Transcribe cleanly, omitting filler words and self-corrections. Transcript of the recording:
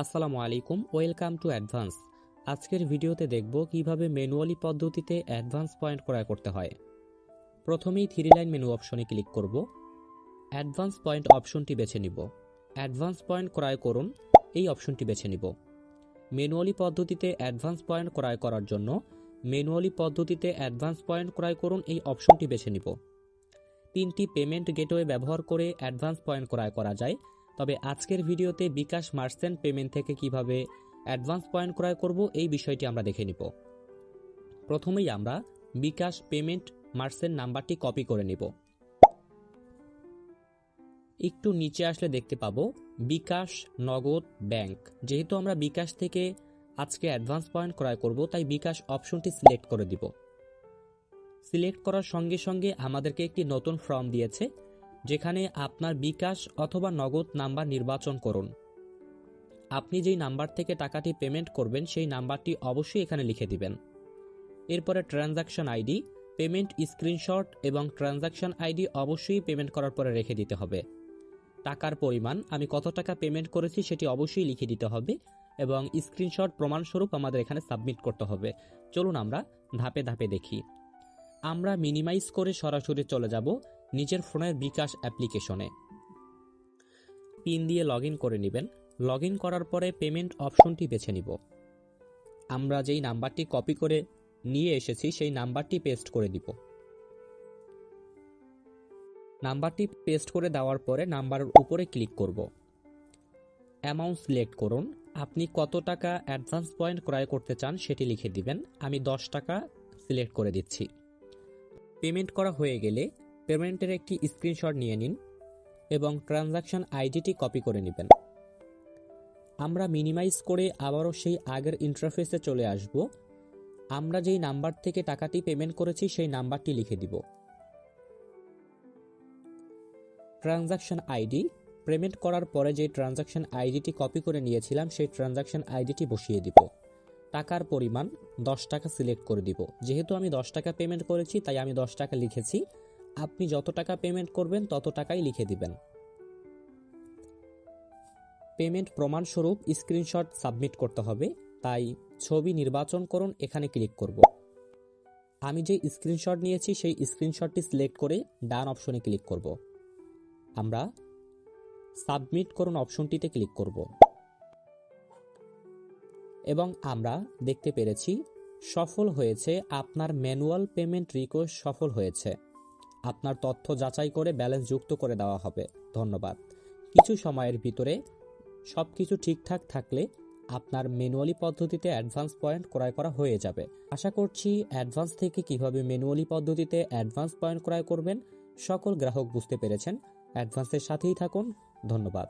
আসসালামু আলাইকুম, welcome to advance. আজকের ভিডিওতে দেখব কিভাবে ম্যানুয়ালি পদ্ধতিতে অ্যাডভান্স পয়েন্ট ক্রয় করতে হয়। প্রথমেই 3 লাইন মেনু অপশনে ক্লিক করব। অ্যাডভান্স পয়েন্ট অপশনটি বেছে নিব। অ্যাডভান্স পয়েন্ট ক্রয় করুন এই অপশনটি বেছে নিব। ম্যানুয়ালি পদ্ধতিতে অ্যাডভান্স পয়েন্ট ক্রয় করার জন্য ম্যানুয়ালি পদ্ধতিতে অ্যাডভান্স পয়েন্ট ক্রয় করুন এই অপশনটি বেছে নিব। 3টি পেমেন্ট গেটওয়ে ব্যবহার করে অ্যাডভান্স পয়েন্ট ক্রয় করা যায়, তবে আজকের ভিডিওতে বিকাশ মার্চেন্ট পেমেন্ট থেকে কিভাবে অ্যাডভান্স পয়েন্ট ক্রয় করব এই বিষয়টি আমরা দেখে নিব। প্রথমেই আমরা বিকাশ পেমেন্ট মার্চেন্ট নাম্বারটি কপি করে নিব। একটু নিচে আসলে দেখতে পাবো বিকাশ নগদ ব্যাংক। যেহেতু আমরা বিকাশ থেকে আজকে অ্যাডভান্স পয়েন্ট ক্রয় করব, তাই বিকাশ অপশনটি সিলেক্ট করে দিব। সিলেক্ট করার সঙ্গে সঙ্গে আমাদেরকে একটি নতুন ফর্ম দিয়েছে, যেখানে আপনার বিকাশ অথবা নগদ নাম্বার নির্বাচন করুন। আপনি যেই নাম্বার থেকে টাকাটি পেমেন্ট করবেন সেই নাম্বারটি অবশ্যই এখানে লিখে দিবেন। এরপরে ট্রানজাকশন আইডি, পেমেন্ট স্ক্রিনশট এবং ট্রানজাকশন আইডি অবশ্যই পেমেন্ট করার পরে রেখে দিতে হবে। টাকার পরিমাণ, আমি কত টাকা পেমেন্ট করেছি সেটি অবশ্যই লিখে দিতে হবে এবং স্ক্রিনশট প্রমাণস্বরূপ আমাদের এখানে সাবমিট করতে হবে। চলুন আমরা ধাপে ধাপে দেখি। আমরা মিনিমাইজ করে সরাসরি চলে যাব নিজের ফোনের বিকাশ অ্যাপ্লিকেশনে। পিন দিয়ে লগ ইন করে নেবেন। লগ ইন করার পরে পেমেন্ট অপশনটি বেছে নিব। আমরা যেই নাম্বারটি কপি করে নিয়ে এসেছি সেই নাম্বারটি পেস্ট করে দিব। নাম্বারটি পেস্ট করে দেওয়ার পরে নাম্বারের উপরে ক্লিক করব। অ্যামাউন্ট সিলেক্ট করুন। আপনি কত টাকা অ্যাডভান্স পয়েন্ট ক্রয় করতে চান সেটি লিখে দিবেন। আমি 10 টাকা সিলেক্ট করে দিচ্ছি। পেমেন্ট করা হয়ে গেলে পেমেন্টের একটি স্ক্রিনশট নিয়ে নিন এবং ট্রানজাকশন আইডিটি কপি করে নেবেন। আমরা মিনিমাইজ করে আবারও সেই আগের ইন্টারফেসে চলে আসব। আমরা যেই নাম্বার থেকে টাকাটি পেমেন্ট করেছি সেই নাম্বারটি লিখে দিব। ট্রানজাকশন আইডি, পেমেন্ট করার পরে যে ট্রানজাকশন আইডিটি কপি করে নিয়েছিলাম সেই ট্রানজাকশন আইডিটি বসিয়ে দিব। টাকার পরিমাণ 10 টাকা সিলেক্ট করে দিব। যেহেতু আমি 10 টাকা পেমেন্ট করেছি তাই আমি 10 টাকা লিখেছি। আপনি যত টাকা পেমেন্ট করবেন তত টাকাই লিখে দিবেন। পেমেন্ট প্রমাণস্বরূপ স্ক্রিনশট সাবমিট করতে হবে, তাই ছবি নির্বাচন করুন, এখানে ক্লিক করব। আমি যে স্ক্রিনশট নিয়েছি সেই স্ক্রিনশটটি সিলেক্ট করে ডান অপশনে ক্লিক করব। আমরা সাবমিট করুন অপশনটিতে ক্লিক করব এবং আমরা দেখতে পেরেছি সফল হয়েছে। আপনার ম্যানুয়াল পেমেন্ট রিকোয়েস্ট সফল হয়েছে। আপনার তথ্য যাচাই করে ব্যালেন্স যুক্ত করে দেওয়া হবে। ধন্যবাদ। কিছু সময়ের ভিতরে সবকিছু ঠিকঠাক থাকলে আপনার ম্যানুয়ালি পদ্ধতিতে অ্যাডভান্স পয়েন্ট ক্রয় করা হয়ে যাবে। আশা করছি অ্যাডভান্স থেকে কিভাবে ম্যানুয়ালি পদ্ধতিতে অ্যাডভান্স পয়েন্ট ক্রয় করবেন সকল গ্রাহক বুঝতে পেরেছেন। অ্যাডভান্সের সাথেই থাকুন। ধন্যবাদ।